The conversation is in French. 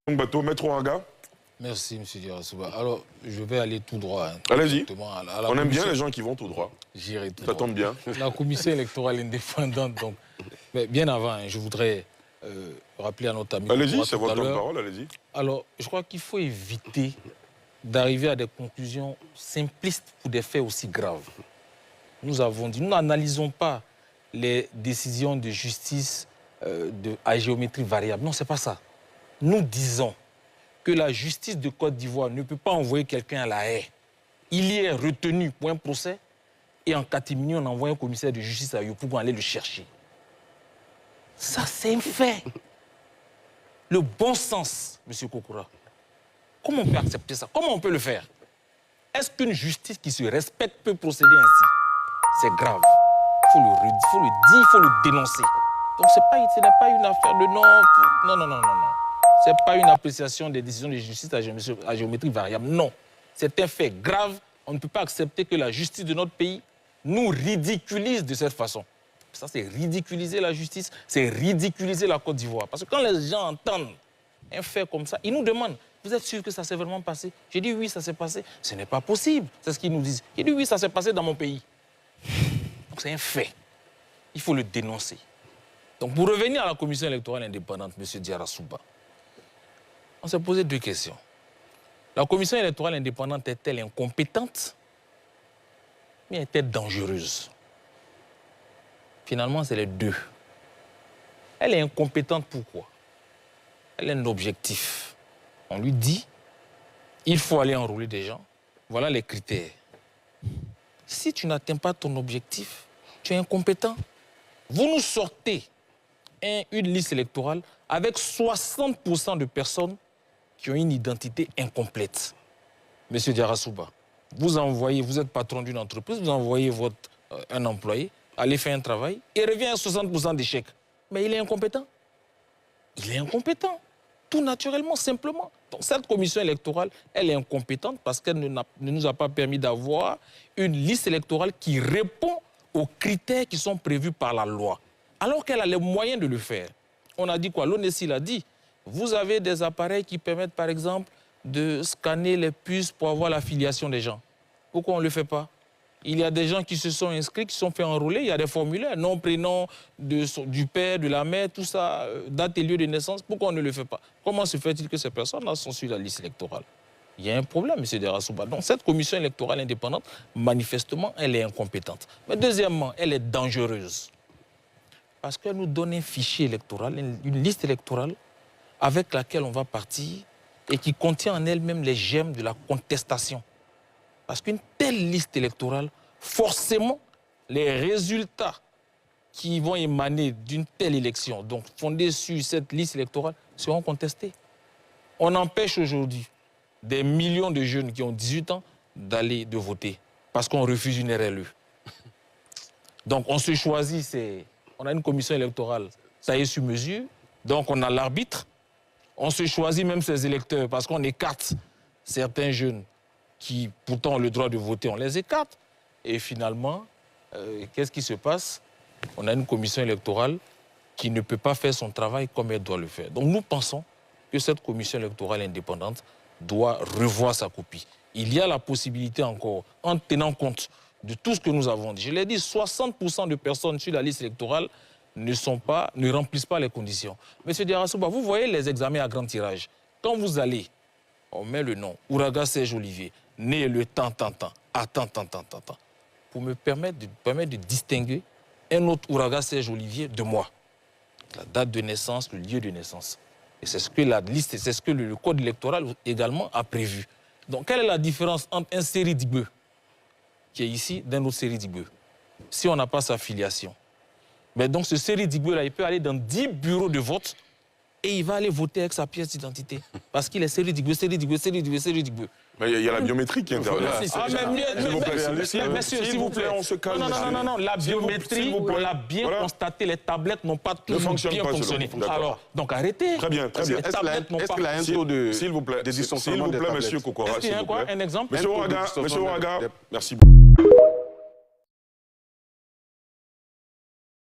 Donc, bateau, Maître Ouarga. Merci, M. Diarasouba. Alors, je vais aller tout droit. Hein, allez-y. On aime bien les gens qui vont tout droit. J'irai tout Ça droit. tombe bien. La commission électorale indépendante, donc. Mais bien avant, hein, je voudrais rappeler à notre ami. Allez-y, c'est votre temps de parole, allez-y. Alors, je crois qu'il faut éviter d'arriver à des conclusions simplistes pour des faits aussi graves. Nous avons dit, nous n'analysons pas les décisions de justice à géométrie variable. Non, ce n'est pas ça. Nous disons que la justice de Côte d'Ivoire ne peut pas envoyer quelqu'un à la haie. Il y est retenu pour un procès et en catimini, on envoie un commissaire de justice à Yopougon pour aller le chercher. Ça, c'est un fait. Le bon sens, M. Kokora. Comment on peut accepter ça? Comment on peut le faire? Est-ce qu'une justice qui se respecte peut procéder ainsi? C'est grave. Il faut le dire, il faut le dénoncer. Donc, ce n'est pas une affaire de non. Non. Ce n'est pas une appréciation des décisions de justice à géométrie variable. Non. C'est un fait grave. On ne peut pas accepter que la justice de notre pays nous ridiculise de cette façon. Ça, c'est ridiculiser la justice, c'est ridiculiser la Côte d'Ivoire. Parce que quand les gens entendent un fait comme ça, ils nous demandent, vous êtes sûr que ça s'est vraiment passé? J'ai dit oui, ça s'est passé. Ce n'est pas possible, c'est ce qu'ils nous disent. J'ai dit oui, ça s'est passé dans mon pays. Donc c'est un fait. Il faut le dénoncer. Donc pour revenir à la commission électorale indépendante, M. Diarasouba, on s'est posé deux questions. La commission électorale indépendante est-elle incompétente? Mais est-elle dangereuse? Finalement, c'est les deux. Elle est incompétente, pourquoi? Elle a un objectif. On lui dit, il faut aller enrôler des gens. Voilà les critères. Si tu n'atteins pas ton objectif, tu es incompétent. Vous nous sortez une liste électorale avec 60% de personnes qui ont une identité incomplète. Monsieur Diarasouba, vous êtes patron d'une entreprise, vous envoyez un employé, aller faire un travail, et revient à 60% d'échecs. Mais il est incompétent. Il est incompétent. Tout naturellement, simplement. Donc cette commission électorale, elle est incompétente parce qu'elle ne nous a pas permis d'avoir une liste électorale qui répond aux critères qui sont prévus par la loi. Alors qu'elle a les moyens de le faire. On a dit quoi? L'ONESI l'a dit. Vous avez des appareils qui permettent, par exemple, de scanner les puces pour avoir la filiation des gens. Pourquoi on ne le fait pas? Il y a des gens qui se sont inscrits, qui se sont fait enrôler. Il y a des formulaires, nom, prénom du père, de la mère, tout ça, date et lieu de naissance. Pourquoi on ne le fait pas? Comment se fait-il que ces personnes-là sont sur la liste électorale? Il y a un problème, M. Diarasouba. Donc cette commission électorale indépendante, manifestement, elle est incompétente. Mais deuxièmement, elle est dangereuse. Parce qu'elle nous donne un fichier électoral, une liste électorale, avec laquelle on va partir et qui contient en elle-même les germes de la contestation. Parce qu'une telle liste électorale, forcément, les résultats qui vont émaner d'une telle élection, donc fondés sur cette liste électorale, seront contestés. On empêche aujourd'hui des millions de jeunes qui ont 18 ans de voter parce qu'on refuse une RLE. Donc on se choisit, on a une commission électorale taillée sur mesure, donc on a l'arbitre, on se choisit même ses électeurs parce qu'on écarte certains jeunes qui pourtant ont le droit de voter, on les écarte. Et finalement, qu'est-ce qui se passe? On a une commission électorale qui ne peut pas faire son travail comme elle doit le faire. Donc nous pensons que cette commission électorale indépendante doit revoir sa copie. Il y a la possibilité encore, en tenant compte de tout ce que nous avons dit. Je l'ai dit, 60% de personnes sur la liste électorale ne remplissent pas les conditions. Monsieur Diarasouba, vous voyez les examens à grand tirage. Quand vous allez, on met le nom, Ouarga Serge Olivier, né le temps, pour me permettre de distinguer un autre Ouarga Serge Olivier de moi. La date de naissance, le lieu de naissance. Et c'est ce que la liste, c'est ce que le code électoral également a prévu. Donc, quelle est la différence entre un série d'Igbeu, qui est ici, d'un autre série d'Igbeu, si on n'a pas sa filiation? Mais donc, ce série d'Igbeu-là, il peut aller dans 10 bureaux de vote et il va aller voter avec sa pièce d'identité. Parce qu'il est série d'Igbeu. Mais il y a la biométrie qui intervient. Messieurs, s'il vous plaît, on se calme. Non, la biométrie, on l'a bien constaté, les tablettes n'ont pas toujours bien fonctionné. Alors, donc arrêtez. Très bien. Est-ce qu'il a un taux de... S'il vous plaît, monsieur Kokora, s'il vous plaît, un exemple? Monsieur Ouarga, merci beaucoup.